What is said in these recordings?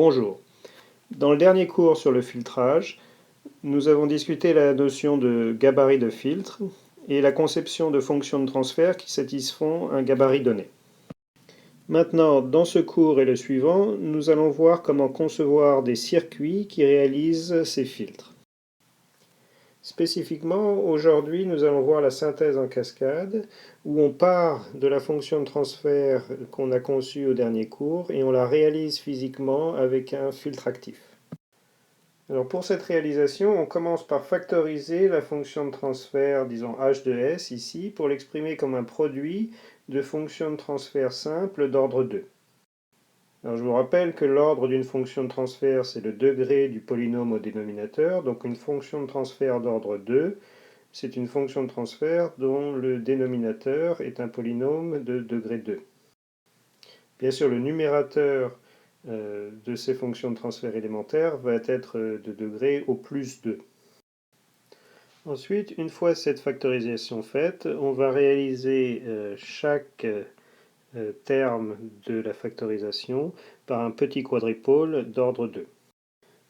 Bonjour. Dans le dernier cours sur le filtrage, nous avons discuté la notion de gabarit de filtre et la conception de fonctions de transfert qui satisfont un gabarit donné. Maintenant, dans ce cours et le suivant, nous allons voir comment concevoir des circuits qui réalisent ces filtres. Spécifiquement, aujourd'hui, nous allons voir la synthèse en cascade, où on part de la fonction de transfert qu'on a conçue au dernier cours et on la réalise physiquement avec un filtre actif. Alors pour cette réalisation, on commence par factoriser la fonction de transfert, disons h de s ici, pour l'exprimer comme un produit de fonctions de transfert simples d'ordre 2. Alors je vous rappelle que l'ordre d'une fonction de transfert, c'est le degré du polynôme au dénominateur. Donc une fonction de transfert d'ordre 2, c'est une fonction de transfert dont le dénominateur est un polynôme de degré 2. Bien sûr, le numérateur de ces fonctions de transfert élémentaires va être de degré au plus 2. Ensuite, une fois cette factorisation faite, on va réaliser chaque terme de la factorisation par un petit quadripôle d'ordre 2.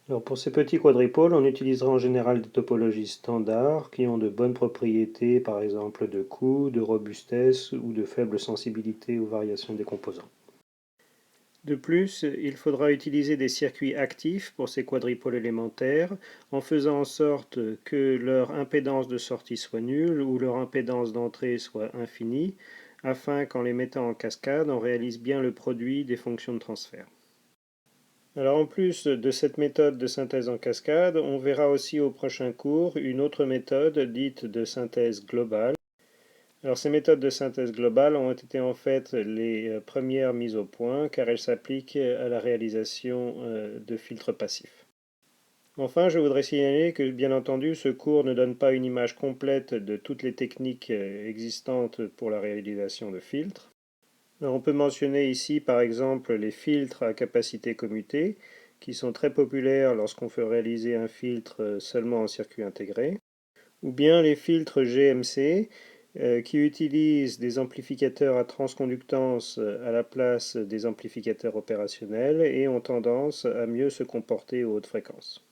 Alors pour ces petits quadripôles, on utilisera en général des topologies standards qui ont de bonnes propriétés, par exemple de coût, de robustesse ou de faible sensibilité aux variations des composants. De plus, il faudra utiliser des circuits actifs pour ces quadripôles élémentaires, en faisant en sorte que leur impédance de sortie soit nulle ou leur impédance d'entrée soit infinie, afin qu'en les mettant en cascade, on réalise bien le produit des fonctions de transfert. Alors en plus de cette méthode de synthèse en cascade, on verra aussi au prochain cours une autre méthode dite de synthèse globale. Alors ces méthodes de synthèse globale ont été en fait les premières mises au point car elles s'appliquent à la réalisation de filtres passifs. Enfin, je voudrais signaler que bien entendu ce cours ne donne pas une image complète de toutes les techniques existantes pour la réalisation de filtres. Alors, on peut mentionner ici par exemple les filtres à capacité commutée qui sont très populaires lorsqu'on veut réaliser un filtre seulement en circuit intégré, ou bien les filtres GMC qui utilisent des amplificateurs à transconductance à la place des amplificateurs opérationnels et ont tendance à mieux se comporter aux hautes fréquences.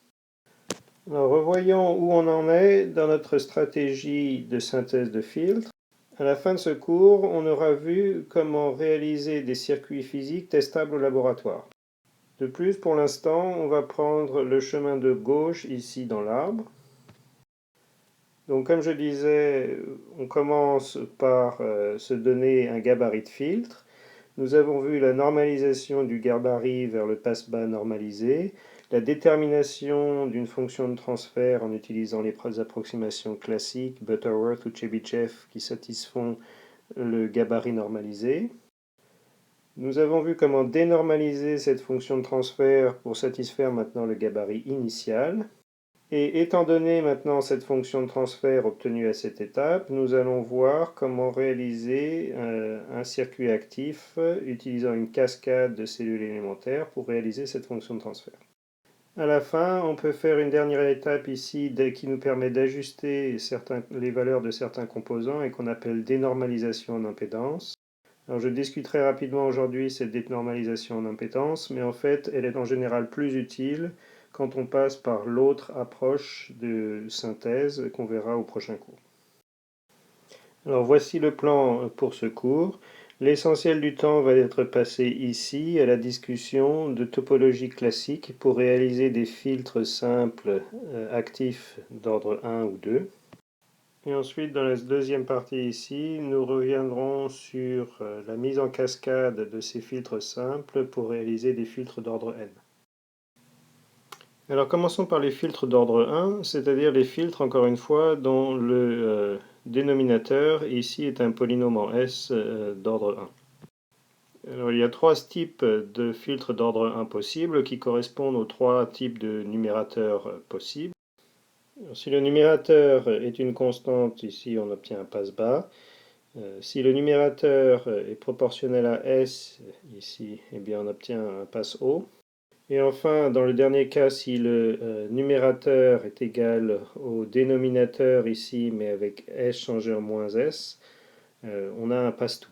Alors, revoyons où on en est dans notre stratégie de synthèse de filtres. À la fin de ce cours, on aura vu comment réaliser des circuits physiques testables au laboratoire. De plus, pour l'instant, on va prendre le chemin de gauche ici dans l'arbre. Donc comme je disais, on commence par se donner un gabarit de filtre. Nous avons vu la normalisation du gabarit vers le passe-bas normalisé, la détermination d'une fonction de transfert en utilisant les approximations classiques, Butterworth ou Chebyshev, qui satisfont le gabarit normalisé. Nous avons vu comment dénormaliser cette fonction de transfert pour satisfaire maintenant le gabarit initial. Et étant donné maintenant cette fonction de transfert obtenue à cette étape, nous allons voir comment réaliser un circuit actif utilisant une cascade de cellules élémentaires pour réaliser cette fonction de transfert. À la fin, on peut faire une dernière étape ici qui nous permet d'ajuster les valeurs de certains composants et qu'on appelle dénormalisation en impédance. Alors je discuterai rapidement aujourd'hui cette dénormalisation en impédance, mais en fait elle est en général plus utile quand on passe par l'autre approche de synthèse qu'on verra au prochain cours. Alors voici le plan pour ce cours. L'essentiel du temps va être passé ici à la discussion de topologie classique pour réaliser des filtres simples actifs d'ordre 1 ou 2. Et ensuite, dans la deuxième partie ici, nous reviendrons sur la mise en cascade de ces filtres simples pour réaliser des filtres d'ordre n. Alors commençons par les filtres d'ordre 1, c'est-à-dire les filtres, encore une fois, dont le dénominateur ici est un polynôme en S d'ordre 1. Alors il y a trois types de filtres d'ordre 1 possibles qui correspondent aux trois types de numérateurs possibles. Alors, si le numérateur est une constante, ici on obtient un passe-bas. Si le numérateur est proportionnel à S, ici, eh bien on obtient un passe-haut. Et enfin, dans le dernier cas, si le numérateur est égal au dénominateur ici, mais avec S changé en moins S, on a un passe-tout.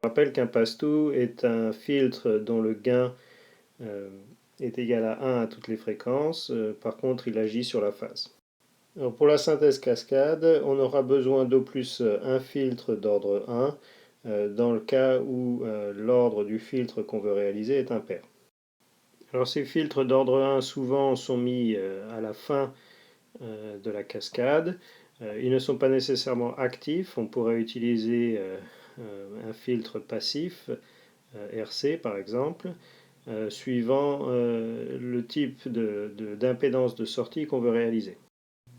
Je rappelle qu'un passe-tout est un filtre dont le gain est égal à 1 à toutes les fréquences. Par contre, il agit sur la phase. Alors pour la synthèse cascade, on aura besoin d'au plus un filtre d'ordre 1 dans le cas où l'ordre du filtre qu'on veut réaliser est impair. Alors ces filtres d'ordre 1 souvent sont mis à la fin de la cascade. Ils ne sont pas nécessairement actifs. On pourrait utiliser un filtre passif, RC par exemple, suivant le type d'impédance de sortie qu'on veut réaliser.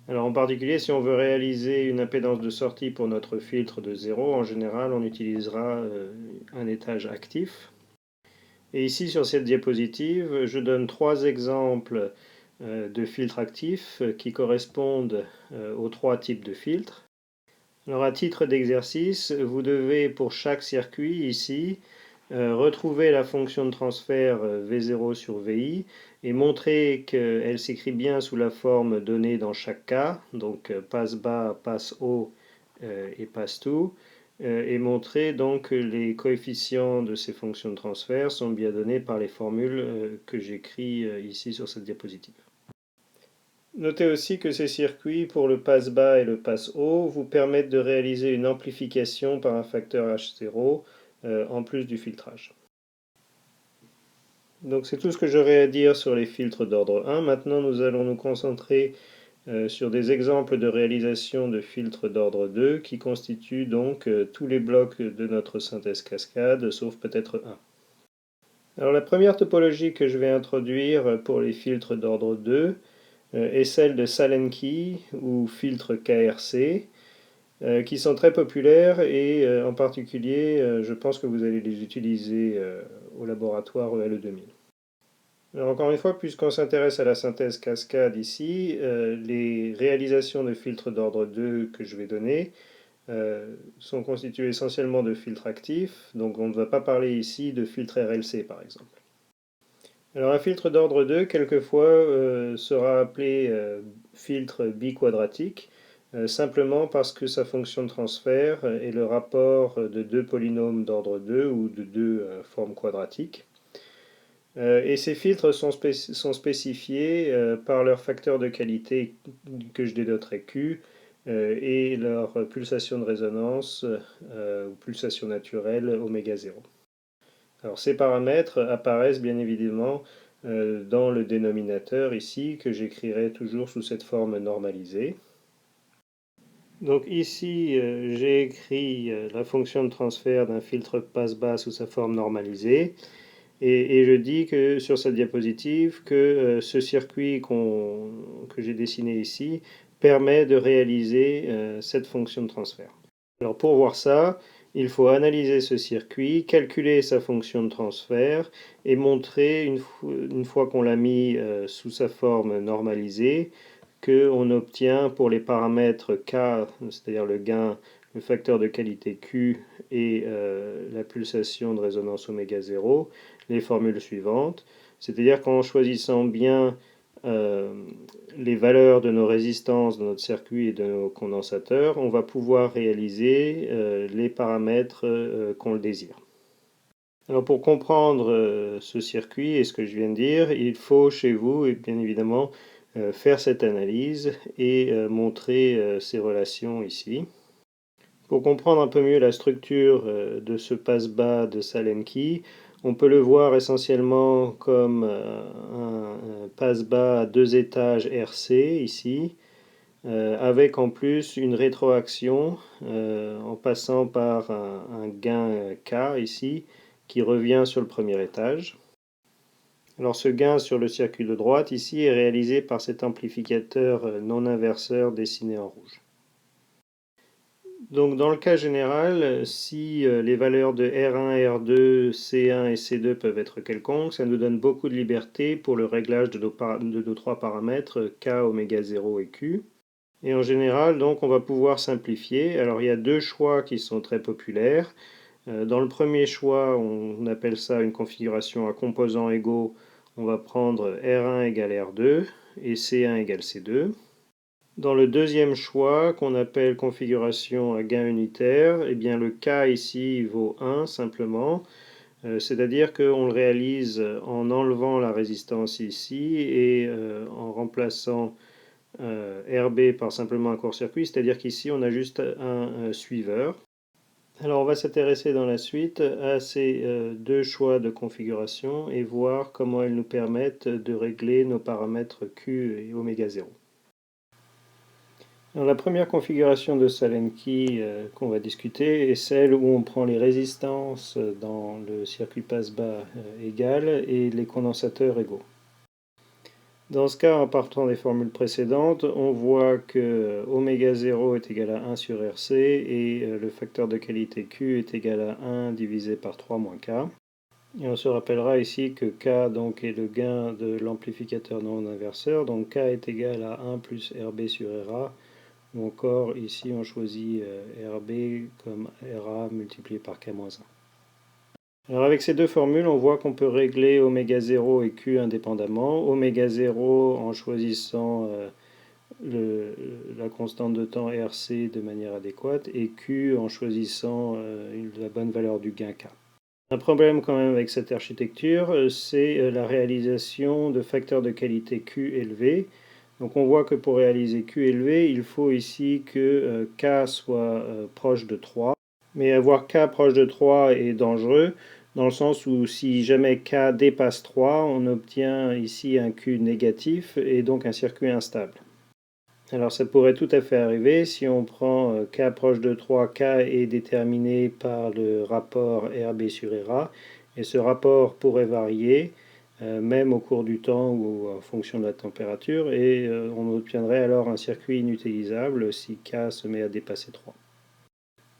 Alors en particulier, si on veut réaliser une impédance de sortie pour notre filtre de 0, en général, on utilisera un étage actif. Et ici, sur cette diapositive, je donne 3 exemples de filtres actifs qui correspondent aux 3 types de filtres. Alors à titre d'exercice, vous devez pour chaque circuit ici retrouver la fonction de transfert V0 sur VI et montrer qu'elle s'écrit bien sous la forme donnée dans chaque cas, donc passe bas, passe haut et passe tout, et montrer donc que les coefficients de ces fonctions de transfert sont bien donnés par les formules que j'écris ici sur cette diapositive. Notez aussi que ces circuits pour le passe bas et le passe haut vous permettent de réaliser une amplification par un facteur H0 en plus du filtrage. Donc c'est tout ce que j'aurais à dire sur les filtres d'ordre 1. Maintenant nous allons nous concentrer sur des exemples de réalisation de filtres d'ordre 2 qui constituent donc tous les blocs de notre synthèse cascade sauf peut-être un. Alors la première topologie que je vais introduire pour les filtres d'ordre 2 est celle de Salenki ou filtre KRC, qui sont très populaires et en particulier, je pense que vous allez les utiliser au laboratoire ELE 2000. Alors encore une fois, puisqu'on s'intéresse à la synthèse cascade ici, les réalisations de filtres d'ordre 2 que je vais donner sont constituées essentiellement de filtres actifs, donc on ne va pas parler ici de filtre RLC par exemple. Alors un filtre d'ordre 2, quelquefois, sera appelé filtre biquadratique, simplement parce que sa fonction de transfert est le rapport de 2 polynômes d'ordre 2 ou de 2 formes quadratiques. Et ces filtres sont spécifiés par leur facteur de qualité que je dénoterai Q et leur pulsation de résonance ou pulsation naturelle oméga 0. Alors ces paramètres apparaissent bien évidemment dans le dénominateur ici que j'écrirai toujours sous cette forme normalisée. Donc ici j'ai écrit la fonction de transfert d'un filtre passe-bas sous sa forme normalisée. Et je dis que sur cette diapositive que ce circuit que j'ai dessiné ici permet de réaliser cette fonction de transfert. Alors pour voir ça, il faut analyser ce circuit, calculer sa fonction de transfert et montrer, une fois qu'on l'a mis sous sa forme normalisée, qu'on obtient pour les paramètres K, c'est-à-dire le gain, le facteur de qualité Q et la pulsation de résonance oméga 0, les formules suivantes. C'est-à-dire qu'en choisissant bien les valeurs de nos résistances de notre circuit et de nos condensateurs, on va pouvoir réaliser les paramètres qu'on le désire. Alors pour comprendre ce circuit et ce que je viens de dire, il faut chez vous, et bien évidemment, faire cette analyse et montrer ces relations ici. Pour comprendre un peu mieux la structure de ce passe-bas de Salenki, on peut le voir essentiellement comme un passe-bas à 2 étages RC ici, avec en plus une rétroaction en passant par un gain K ici qui revient sur le premier étage. Alors ce gain sur le circuit de droite ici est réalisé par cet amplificateur non inverseur dessiné en rouge. Donc dans le cas général, si les valeurs de R1, R2, C1 et C2 peuvent être quelconques, ça nous donne beaucoup de liberté pour le réglage de nos 3 paramètres K, oméga 0 et Q. Et en général, donc, on va pouvoir simplifier. Alors il y a 2 choix qui sont très populaires. Dans le premier choix, on appelle ça une configuration à composants égaux. On va prendre R1 égale R2 et C1 égale C2. Dans le deuxième choix, qu'on appelle configuration à gain unitaire, eh bien le K ici vaut 1 simplement. C'est-à-dire qu'on le réalise en enlevant la résistance ici et en remplaçant RB par simplement un court-circuit, c'est-à-dire qu'ici on a juste un suiveur. Alors on va s'intéresser dans la suite à ces deux choix de configuration et voir comment elles nous permettent de régler nos paramètres Q et oméga 0. Alors, la première configuration de Salenki qu'on va discuter est celle où on prend les résistances dans le circuit passe-bas égales et les condensateurs égaux. Dans ce cas, en partant des formules précédentes, on voit que oméga 0 est égal à 1 sur RC et le facteur de qualité Q est égal à 1 divisé par 3 moins K. Et on se rappellera ici que K donc, est le gain de l'amplificateur non inverseur, donc K est égal à 1 plus RB sur RA, ou encore ici on choisit RB comme RA multiplié par K-1. Alors avec ces deux formules, on voit qu'on peut régler oméga 0 et Q indépendamment. Oméga 0 en choisissant la constante de temps RC de manière adéquate et Q en choisissant la bonne valeur du gain K. Un problème quand même avec cette architecture, c'est la réalisation de facteurs de qualité Q élevés. Donc on voit que pour réaliser Q élevé, il faut ici que K soit proche de 3. Mais avoir K proche de 3 est dangereux, dans le sens où si jamais K dépasse 3, on obtient ici un Q négatif et donc un circuit instable. Alors ça pourrait tout à fait arriver si on prend K proche de 3, K est déterminé par le rapport RB sur RA, et ce rapport pourrait varier, même au cours du temps ou en fonction de la température, et on obtiendrait alors un circuit inutilisable si K se met à dépasser 3.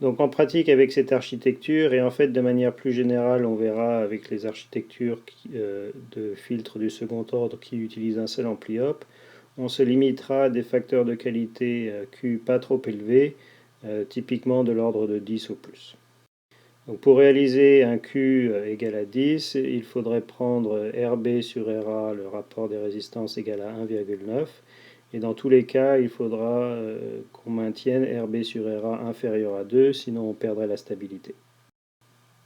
Donc en pratique avec cette architecture, et en fait de manière plus générale on verra avec les architectures de filtres du second ordre qui utilisent un seul ampli-op, on se limitera à des facteurs de qualité Q pas trop élevés, typiquement de l'ordre de 10 ou plus. Donc pour réaliser un Q égal à 10, il faudrait prendre RB sur RA, le rapport des résistances égal à 1,9. Et dans tous les cas, il faudra qu'on maintienne RB sur RA inférieur à 2, sinon on perdrait la stabilité.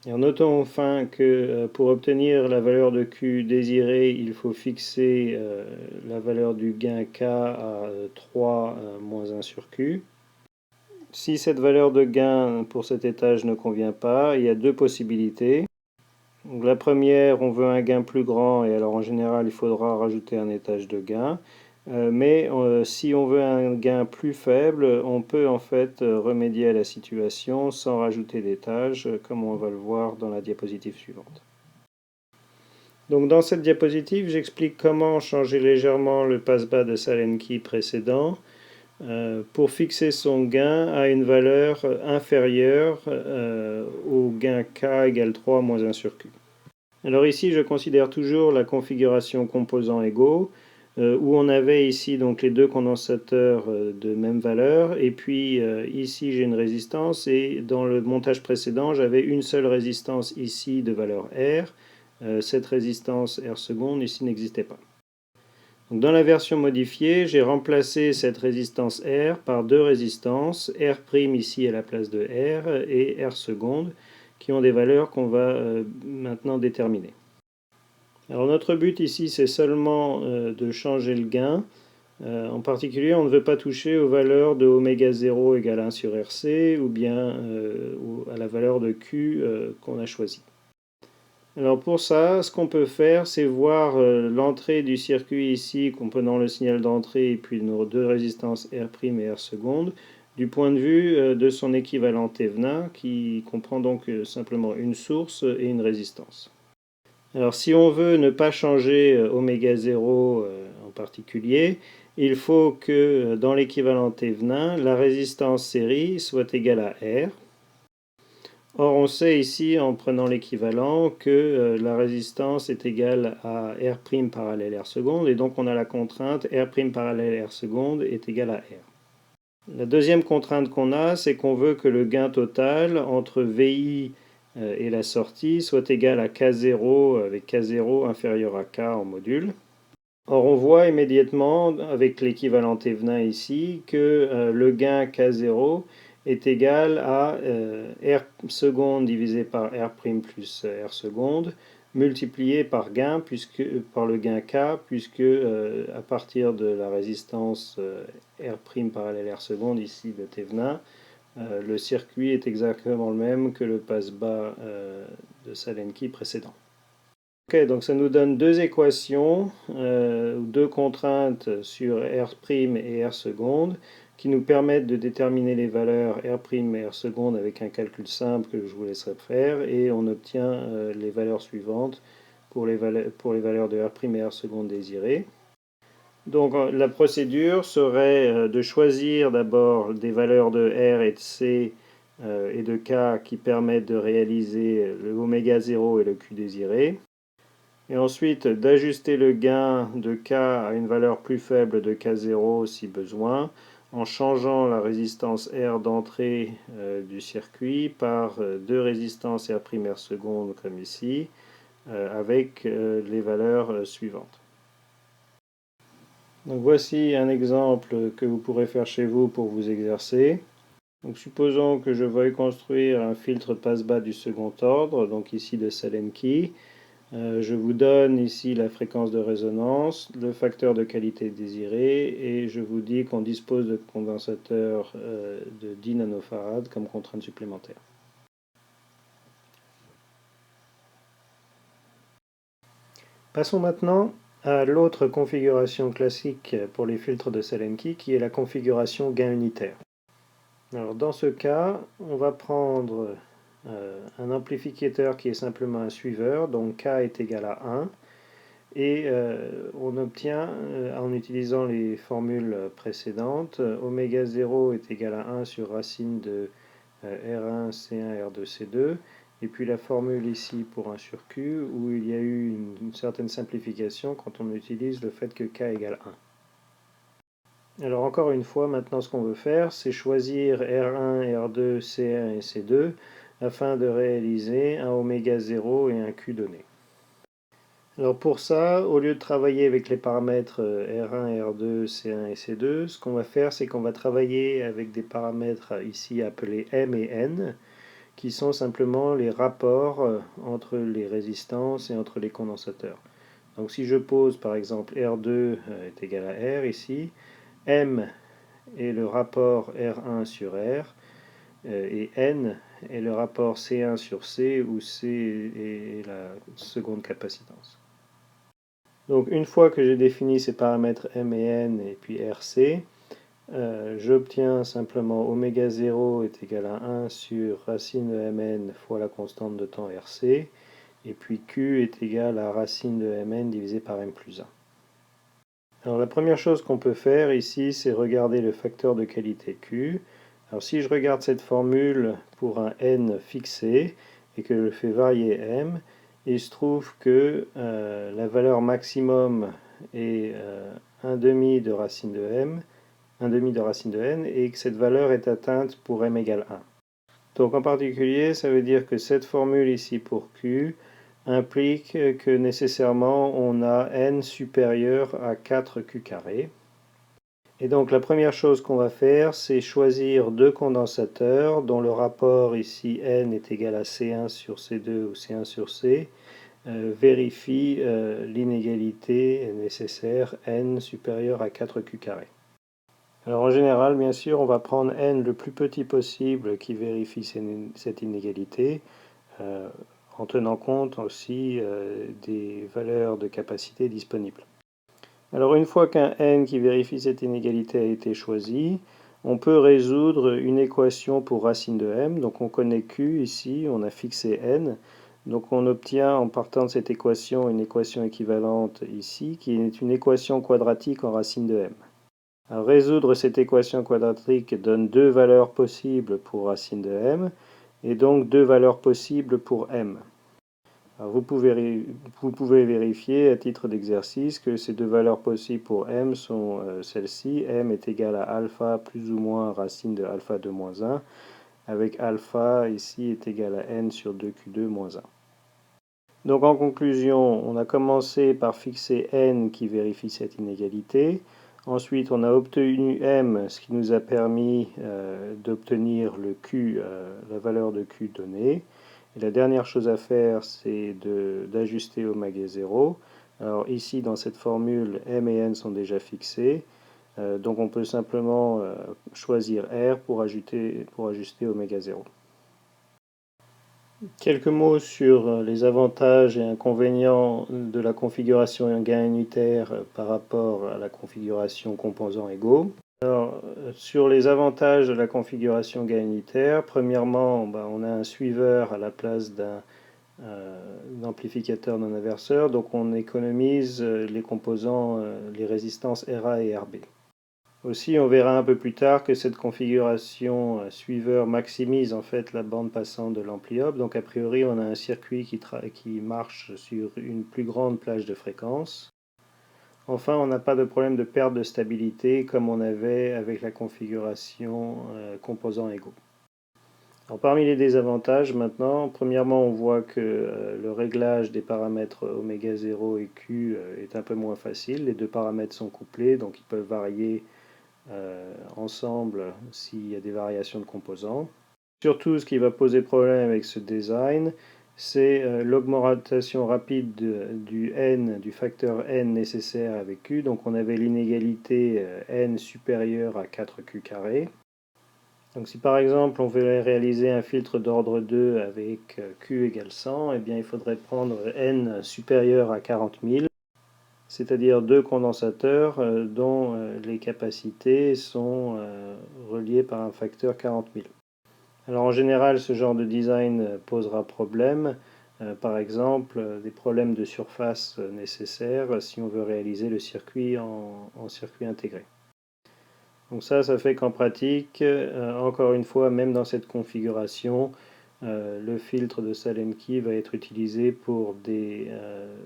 Et notons enfin que pour obtenir la valeur de Q désirée, il faut fixer la valeur du gain K à 3 moins 1 sur Q. Si cette valeur de gain pour cet étage ne convient pas, il y a deux possibilités. Donc, la première, on veut un gain plus grand, et alors en général, il faudra rajouter un étage de gain. Mais si on veut un gain plus faible, on peut en fait remédier à la situation sans rajouter d'étage, comme on va le voir dans la diapositive suivante. Donc dans cette diapositive, j'explique comment changer légèrement le passe-bas de Salenki précédent pour fixer son gain à une valeur inférieure au gain K égale 3 moins 1 sur Q. Alors ici, je considère toujours la configuration composants égaux, où on avait ici donc les deux condensateurs de même valeur, et puis ici j'ai une résistance, et dans le montage précédent, j'avais une seule résistance ici de valeur R. Cette résistance R seconde ici n'existait pas. Donc dans la version modifiée, j'ai remplacé cette résistance R par deux résistances, R' ici à la place de R et R seconde, qui ont des valeurs qu'on va maintenant déterminer. Alors notre but ici, c'est seulement de changer le gain. En particulier, on ne veut pas toucher aux valeurs de oméga 0 égale 1 sur RC ou bien à la valeur de Q qu'on a choisie. Alors pour ça, ce qu'on peut faire, c'est voir l'entrée du circuit ici, comprenant le signal d'entrée et puis nos deux résistances R' et R seconde, du point de vue de son équivalent Thévenin, qui comprend donc simplement une source et une résistance. Alors si on veut ne pas changer oméga 0 en particulier, il faut que dans l'équivalent Thévenin, la résistance série soit égale à R. Or on sait ici en prenant l'équivalent que la résistance est égale à R' parallèle R seconde, et donc on a la contrainte R' parallèle R seconde est égal à R. La deuxième contrainte qu'on a, c'est qu'on veut que le gain total entre VI et la sortie soit égal à K0 avec K0 inférieur à K en module. Or on voit immédiatement avec l'équivalent Thévenin ici que le gain K0 est égal à R seconde divisé par R' plus R seconde, multiplié par gain, par le gain K, puisque à partir de la résistance R' parallèle R seconde, ici de Thevenin, le circuit est exactement le même que le passe-bas de Salenki précédent. Ok, donc ça nous donne deux équations, deux contraintes sur R' et R seconde, qui nous permettent de déterminer les valeurs R' et R seconde avec un calcul simple que je vous laisserai faire, et on obtient les valeurs suivantes pour les valeurs de R' et R seconde désirées. Donc la procédure serait de choisir d'abord des valeurs de R et de C et de K qui permettent de réaliser le oméga 0 et le Q désiré. Et ensuite d'ajuster le gain de K à une valeur plus faible de K0 si besoin, en changeant la résistance R d'entrée du circuit par deux résistances R' R seconde comme ici, avec les valeurs suivantes. Donc voici un exemple que vous pourrez faire chez vous pour vous exercer. Donc supposons que je veuille construire un filtre passe-bas du second ordre, donc ici de Salenki. Je vous donne ici la fréquence de résonance, le facteur de qualité désiré, et je vous dis qu'on dispose de condensateurs de 10 nanofarad comme contrainte supplémentaire. Passons maintenant à l'autre configuration classique pour les filtres de Salenki, qui est la configuration gain unitaire. Alors dans ce cas, on va prendre un amplificateur qui est simplement un suiveur, donc K est égal à 1, et on obtient, en utilisant les formules précédentes, oméga 0 est égal à 1 sur racine de R1, C1, R2, C2, et puis la formule ici pour 1 sur Q, où il y a eu une certaine simplification quand on utilise le fait que K égale 1. Alors encore une fois, maintenant ce qu'on veut faire, c'est choisir R1, R2, C1 et C2 afin de réaliser un oméga 0 et un Q donné. Alors pour ça, au lieu de travailler avec les paramètres R1, R2, C1 et C2, ce qu'on va faire, c'est qu'on va travailler avec des paramètres ici appelés M et N, qui sont simplement les rapports entre les résistances et entre les condensateurs. Donc si je pose par exemple R2 est égal à R ici, M est le rapport R1 sur R, et N est le rapport C1 sur C, où C est la seconde capacitance. Donc une fois que j'ai défini ces paramètres M et N et puis RC, j'obtiens simplement oméga 0 est égal à 1 sur racine de Mn fois la constante de temps RC, et puis Q est égal à racine de Mn divisé par M plus 1. Alors la première chose qu'on peut faire ici, c'est regarder le facteur de qualité Q. Alors si je regarde cette formule pour un N fixé et que je fais varier M, il se trouve que la valeur maximum est 1 demi de racine de M, 1 demi de racine de N, et que cette valeur est atteinte pour M égale 1. Donc en particulier, ça veut dire que cette formule ici pour Q implique que nécessairement on a N supérieur à 4Q carré. Et donc la première chose qu'on va faire, c'est choisir deux condensateurs dont le rapport ici N est égal à C1 sur C2 ou C1 sur C, vérifie l'inégalité nécessaire N supérieur à 4Q carré. Alors en général, bien sûr, on va prendre N le plus petit possible qui vérifie cette inégalité, en tenant compte aussi des valeurs de capacité disponibles. Alors une fois qu'un N qui vérifie cette inégalité a été choisi, on peut résoudre une équation pour racine de M. Donc on connaît Q ici, on a fixé N. Donc on obtient en partant de cette équation une équation équivalente ici, qui est une équation quadratique en racine de M. Alors, résoudre cette équation quadratique donne deux valeurs possibles pour racine de M, et donc deux valeurs possibles pour M. Alors vous pouvez vérifier à titre d'exercice que ces deux valeurs possibles pour M sont celles-ci. M est égal à alpha plus ou moins racine de alpha 2 moins 1, avec alpha ici est égal à N sur 2Q2 moins 1. Donc en conclusion, on a commencé par fixer N qui vérifie cette inégalité. Ensuite, on a obtenu M, ce qui nous a permis d'obtenir le Q, la valeur de Q donnée. Et la dernière chose à faire, c'est d'ajuster oméga 0. Alors ici, dans cette formule, M et N sont déjà fixés. Donc on peut simplement choisir R pour ajuster oméga 0. Quelques mots sur les avantages et inconvénients de la configuration gain unitaire par rapport à la configuration composants égaux. Alors, sur les avantages de la configuration gain unitaire, premièrement, on a un suiveur à la place d'un amplificateur non inverseur, donc on économise les composants, les résistances RA et RB. Aussi, on verra un peu plus tard que cette configuration suiveur maximise en fait la bande passante de l'ampli-op. Donc a priori, on a un circuit qui marche sur une plus grande plage de fréquence. Enfin, on n'a pas de problème de perte de stabilité comme on avait avec la configuration composants égaux. Alors, parmi les désavantages maintenant, premièrement, on voit que le réglage des paramètres oméga 0 et Q est un peu moins facile. Les deux paramètres sont couplés, donc ils peuvent varier ensemble s'il y a des variations de composants. Surtout, ce qui va poser problème avec ce design, c'est l'augmentation rapide du facteur n nécessaire avec q. Donc on avait l'inégalité n supérieure à 4q carré. Donc si par exemple on voulait réaliser un filtre d'ordre 2 avec q égale 100, eh bien il faudrait prendre n supérieur à 40 000. C'est-à-dire deux condensateurs dont les capacités sont reliées par un facteur 40 000. Alors en général, ce genre de design posera problème, par exemple des problèmes de surface nécessaires si on veut réaliser le circuit en circuit intégré. Donc ça fait qu'en pratique, encore une fois, même dans cette configuration, le filtre de Salemki va être utilisé pour des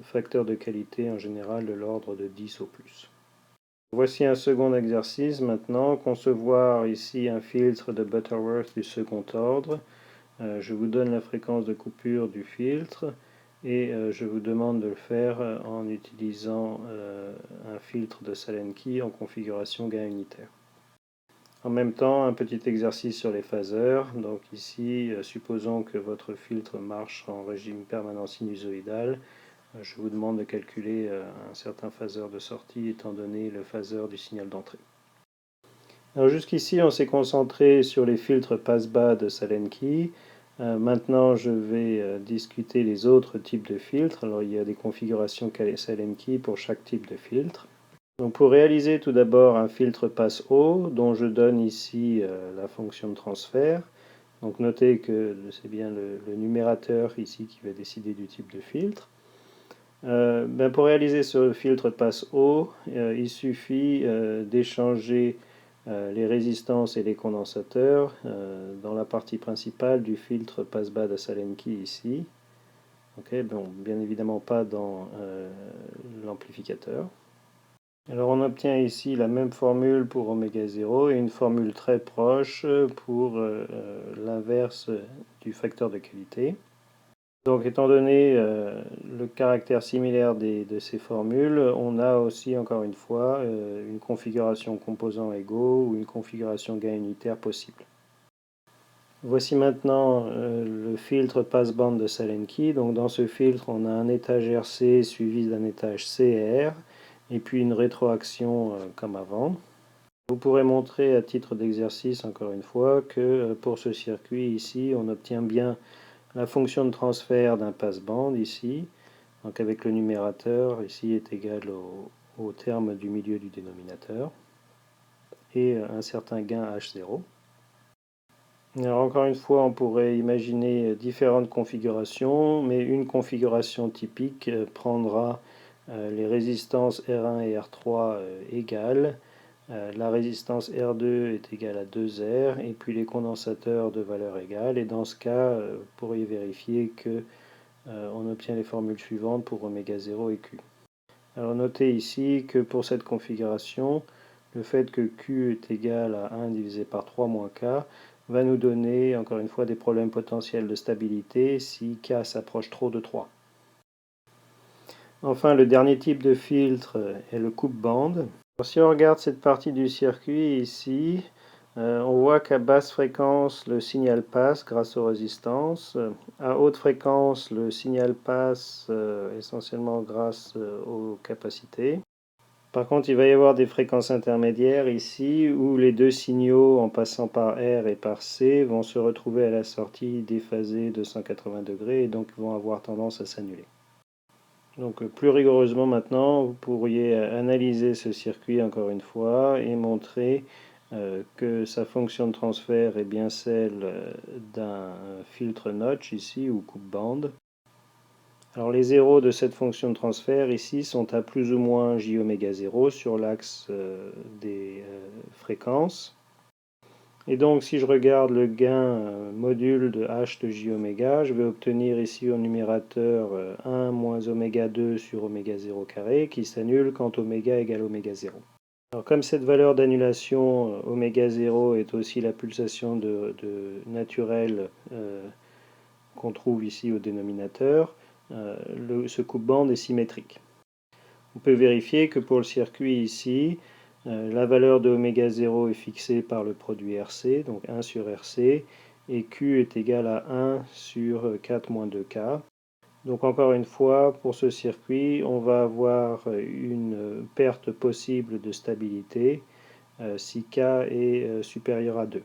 facteurs de qualité en général de l'ordre de 10 au plus. Voici un second exercice maintenant, concevoir ici un filtre de Butterworth du second ordre. Je vous donne la fréquence de coupure du filtre et je vous demande de le faire en utilisant un filtre de Salemki en configuration gain unitaire. En même temps, un petit exercice sur les phaseurs. Donc ici, supposons que votre filtre marche en régime permanent sinusoïdal. Je vous demande de calculer un certain phaseur de sortie étant donné le phaseur du signal d'entrée. Alors jusqu'ici, on s'est concentré sur les filtres passe-bas de Salemki. Maintenant, je vais discuter les autres types de filtres. Alors il y a des configurations Salemki pour chaque type de filtre. Donc pour réaliser tout d'abord un filtre passe-haut, dont je donne ici la fonction de transfert. Donc notez que c'est bien le numérateur ici qui va décider du type de filtre. Pour réaliser ce filtre passe-haut, il suffit d'échanger les résistances et les condensateurs dans la partie principale du filtre passe-bas de Salemki ici. Okay, bon, bien évidemment pas dans l'amplificateur. Alors on obtient ici la même formule pour oméga 0 et une formule très proche pour l'inverse du facteur de qualité. Donc étant donné le caractère similaire de ces formules, on a aussi encore une fois une configuration composants égaux ou une configuration gain unitaire possible. Voici maintenant le filtre passe-band de Salemki. Donc dans ce filtre, on a un étage RC suivi d'un étage CR et puis une rétroaction comme avant. Vous pourrez montrer à titre d'exercice encore une fois que pour ce circuit ici, on obtient bien la fonction de transfert d'un passe-band ici, donc avec le numérateur ici est égal au terme du milieu du dénominateur et un certain gain H0. Alors encore une fois, on pourrait imaginer différentes configurations, mais une configuration typique prendra les résistances R1 et R3 égales, la résistance R2 est égale à 2R, et puis les condensateurs de valeur égale, et dans ce cas, vous pourriez vérifier que on obtient les formules suivantes pour oméga 0 et Q. Alors notez ici que pour cette configuration, le fait que Q est égal à 1 divisé par 3 moins K va nous donner encore une fois des problèmes potentiels de stabilité si K s'approche trop de 3. Enfin, le dernier type de filtre est le coupe-bande. Si on regarde cette partie du circuit ici, on voit qu'à basse fréquence, le signal passe grâce aux résistances. À haute fréquence, le signal passe essentiellement grâce aux capacités. Par contre, il va y avoir des fréquences intermédiaires ici où les deux signaux, en passant par R et par C, vont se retrouver à la sortie déphasés de 180 degrés et donc vont avoir tendance à s'annuler. Donc plus rigoureusement maintenant, vous pourriez analyser ce circuit encore une fois et montrer que sa fonction de transfert est bien celle d'un filtre notch ici ou coupe-bande. Alors les zéros de cette fonction de transfert ici sont à plus ou moins j oméga 0 sur l'axe des fréquences. Et donc si je regarde le gain module de h de j oméga, je vais obtenir ici au numérateur 1 moins oméga 2 sur oméga 0 carré qui s'annule quand oméga égale oméga 0. Alors comme cette valeur d'annulation oméga 0 est aussi la pulsation naturelle qu'on trouve ici au dénominateur, ce coupe-bande est symétrique. On peut vérifier que pour le circuit ici, la valeur de oméga 0 est fixée par le produit RC, donc 1 sur RC, et Q est égal à 1 sur 4 moins 2K. Donc encore une fois, pour ce circuit, on va avoir une perte possible de stabilité si K est supérieur à 2.